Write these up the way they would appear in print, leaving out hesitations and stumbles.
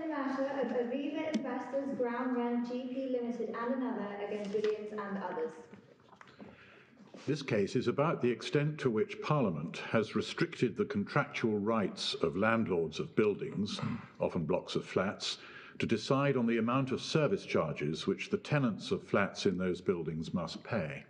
the matter of Aviva Investors Ground Rent GP Limited and another against Williams and others. This case is about the extent to which Parliament has restricted the contractual rights of landlords of buildings, often blocks of flats, to decide on the amount of service charges which the tenants of flats in those buildings must pay.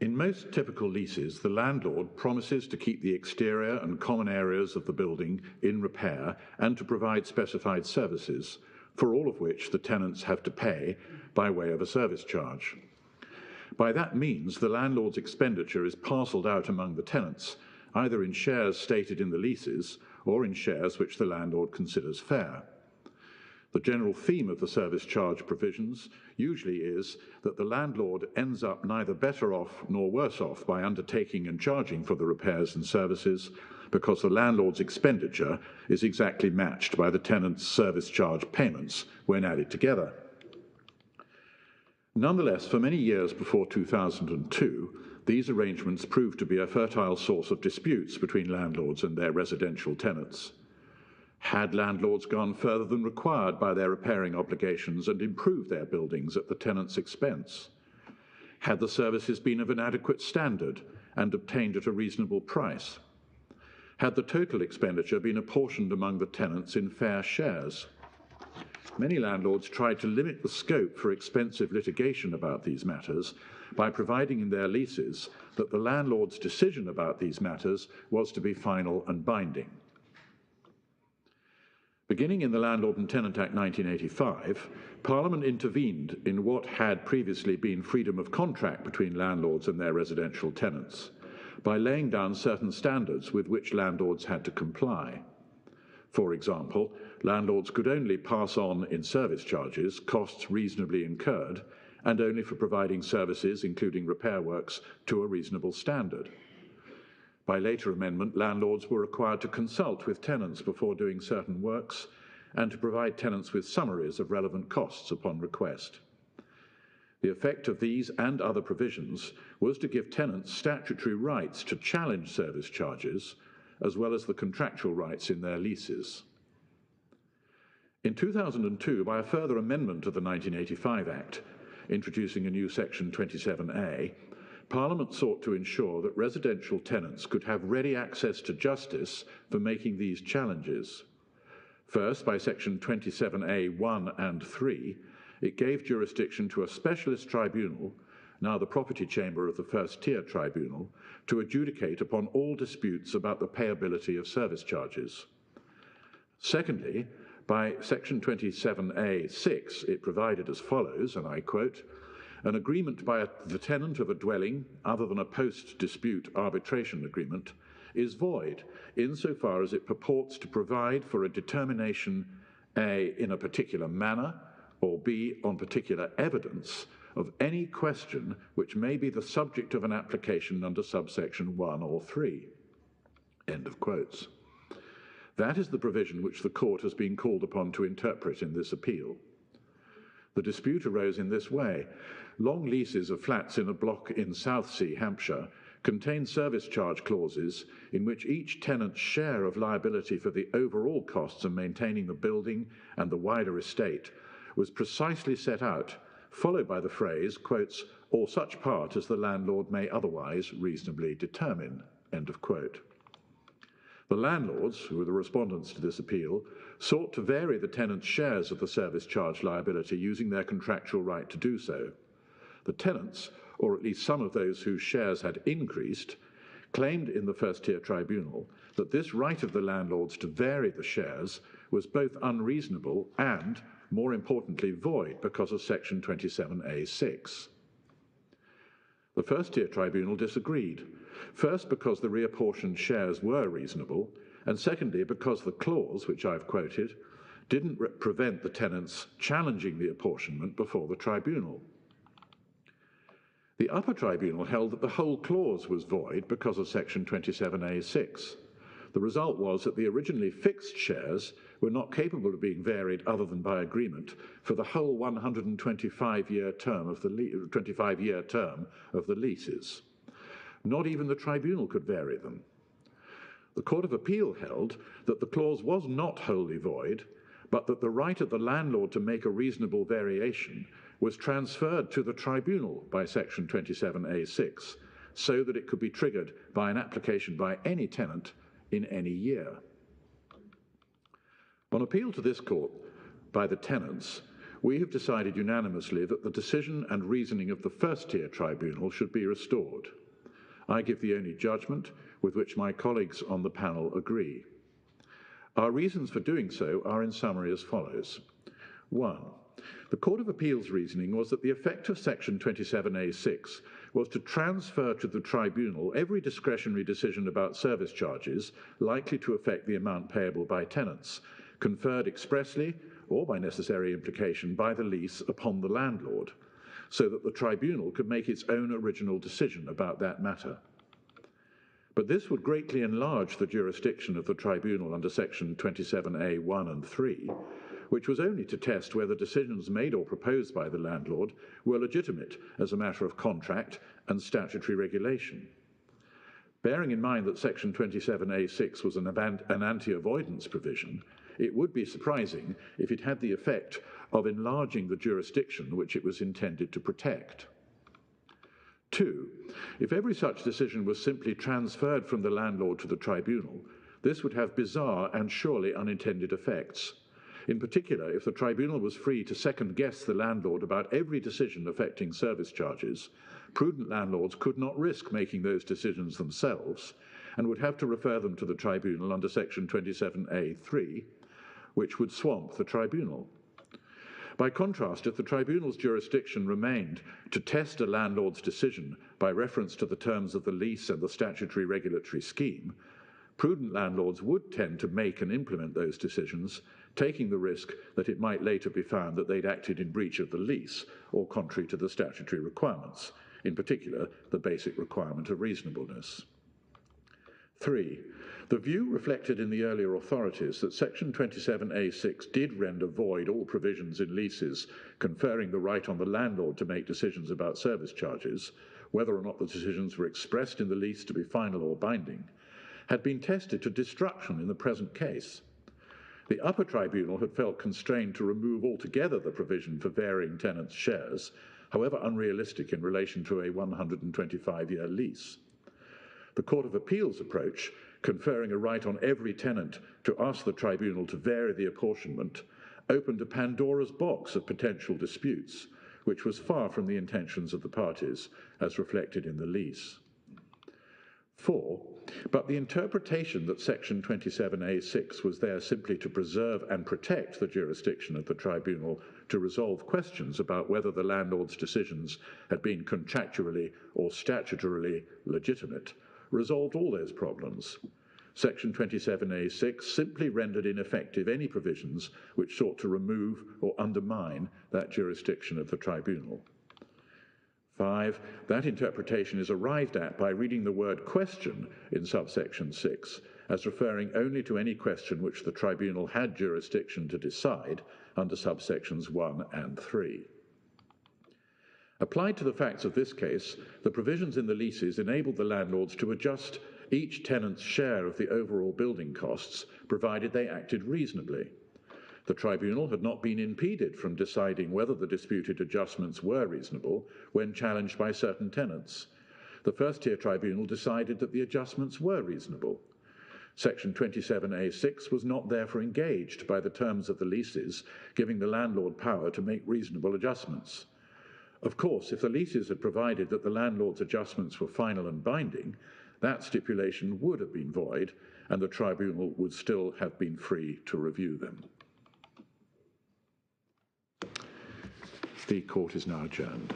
In most typical leases, the landlord promises to keep the exterior and common areas of the building in repair and to provide specified services, for all of which the tenants have to pay by way of a service charge. By that means, the landlord's expenditure is parcelled out among the tenants, either in shares stated in the leases or in shares which the landlord considers fair. The general theme of the service charge provisions usually is that the landlord ends up neither better off nor worse off by undertaking and charging for the repairs and services, because the landlord's expenditure is exactly matched by the tenant's service charge payments when added together. Nonetheless, for many years before 2002, these arrangements proved to be a fertile source of disputes between landlords and their residential tenants. Had landlords gone further than required by their repairing obligations and improved their buildings at the tenant's expense? Had the services been of an adequate standard and obtained at a reasonable price? Had the total expenditure been apportioned among the tenants in fair shares? Many landlords tried to limit the scope for expensive litigation about these matters by providing in their leases that the landlord's decision about these matters was to be final and binding. Beginning in the Landlord and Tenant Act 1985, Parliament intervened in what had previously been freedom of contract between landlords and their residential tenants by laying down certain standards with which landlords had to comply. For example, landlords could only pass on in service charges costs reasonably incurred, and only for providing services, including repair works, to a reasonable standard. By later amendment, landlords were required to consult with tenants before doing certain works, and to provide tenants with summaries of relevant costs upon request. The effect of these and other provisions was to give tenants statutory rights to challenge service charges, as well as the contractual rights in their leases. In 2002, by a further amendment of the 1985 Act, introducing a new section 27A, Parliament sought to ensure that residential tenants could have ready access to justice for making these challenges. First, by section 27A 1 and 3, it gave jurisdiction to a specialist tribunal, now the property chamber of the First-tier Tribunal, to adjudicate upon all disputes about the payability of service charges. Secondly, by section 27A 6, it provided as follows, and I quote, "An agreement by the tenant of a dwelling, other than a post-dispute arbitration agreement, is void insofar as it purports to provide for a determination, A, in a particular manner, or B, on particular evidence, of any question which may be the subject of an application under subsection 1 or 3. End of quotes. That is the provision which the court has been called upon to interpret in this appeal. The dispute arose in this way. Long leases of flats in a block in Southsea, Hampshire, contain service charge clauses in which each tenant's share of liability for the overall costs of maintaining the building and the wider estate was precisely set out, followed by the phrase, quotes, "or such part as the landlord may otherwise reasonably determine," end of quote. The landlords, who were the respondents to this appeal, sought to vary the tenants' shares of the service charge liability using their contractual right to do so. The tenants, or at least some of those whose shares had increased, claimed in the First-tier Tribunal that this right of the landlords to vary the shares was both unreasonable and, more importantly, void because of section 27A6. The First-tier Tribunal disagreed, first because the reapportioned shares were reasonable, and secondly because the clause, which I've quoted, didn't prevent the tenants challenging the apportionment before the tribunal. The upper tribunal held that the whole clause was void because of section 27A6. The result was that the originally fixed shares were not capable of being varied other than by agreement for the whole 125-year term of the leases. Not even the tribunal could vary them. The Court of Appeal held that the clause was not wholly void, but that the right of the landlord to make a reasonable variation was transferred to the tribunal by Section 27A6, so that it could be triggered by an application by any tenant in any year. On appeal to this court by the tenants, we have decided unanimously that the decision and reasoning of the First-tier Tribunal should be restored. I give the only judgment with which my colleagues on the panel agree. Our reasons for doing so are in summary as follows. 1. The Court of Appeal's reasoning was that the effect of Section 27A6 was to transfer to the tribunal every discretionary decision about service charges likely to affect the amount payable by tenants, conferred expressly or by necessary implication by the lease upon the landlord, so that the tribunal could make its own original decision about that matter. But this would greatly enlarge the jurisdiction of the tribunal under Section 27A1 and 3, which was only to test whether decisions made or proposed by the landlord were legitimate as a matter of contract and statutory regulation. Bearing in mind that Section 27A6 was an anti-avoidance provision, it would be surprising if it had the effect of enlarging the jurisdiction which it was intended to protect. 2. If every such decision was simply transferred from the landlord to the tribunal, this would have bizarre and surely unintended effects. In particular, if the tribunal was free to second-guess the landlord about every decision affecting service charges, prudent landlords could not risk making those decisions themselves and would have to refer them to the tribunal under Section 27A3, which would swamp the tribunal. By contrast, if the tribunal's jurisdiction remained to test a landlord's decision by reference to the terms of the lease and the statutory regulatory scheme, prudent landlords would tend to make and implement those decisions, taking the risk that it might later be found that they'd acted in breach of the lease or contrary to the statutory requirements, in particular the basic requirement of reasonableness. 3. The view reflected in the earlier authorities that Section 27A6 did render void all provisions in leases conferring the right on the landlord to make decisions about service charges, whether or not the decisions were expressed in the lease to be final or binding, had been tested to destruction in the present case. The upper tribunal had felt constrained to remove altogether the provision for varying tenants' shares, however unrealistic in relation to a 125-year lease. The Court of Appeal's approach, conferring a right on every tenant to ask the tribunal to vary the apportionment, opened a Pandora's box of potential disputes, which was far from the intentions of the parties, as reflected in the lease. 4. But the interpretation that Section 27A6 was there simply to preserve and protect the jurisdiction of the tribunal to resolve questions about whether the landlord's decisions had been contractually or statutorily legitimate resolved all those problems. Section 27A6 simply rendered ineffective any provisions which sought to remove or undermine that jurisdiction of the tribunal. 5. That interpretation is arrived at by reading the word question in subsection 6 as referring only to any question which the tribunal had jurisdiction to decide under subsections 1 and 3. Applied to the facts of this case, the provisions in the leases enabled the landlords to adjust each tenant's share of the overall building costs, provided they acted reasonably. The tribunal had not been impeded from deciding whether the disputed adjustments were reasonable when challenged by certain tenants. The First-tier Tribunal decided that the adjustments were reasonable. Section 27A6 was not therefore engaged by the terms of the leases, giving the landlord power to make reasonable adjustments. Of course, if the leases had provided that the landlord's adjustments were final and binding, that stipulation would have been void, and the tribunal would still have been free to review them. The court is now adjourned.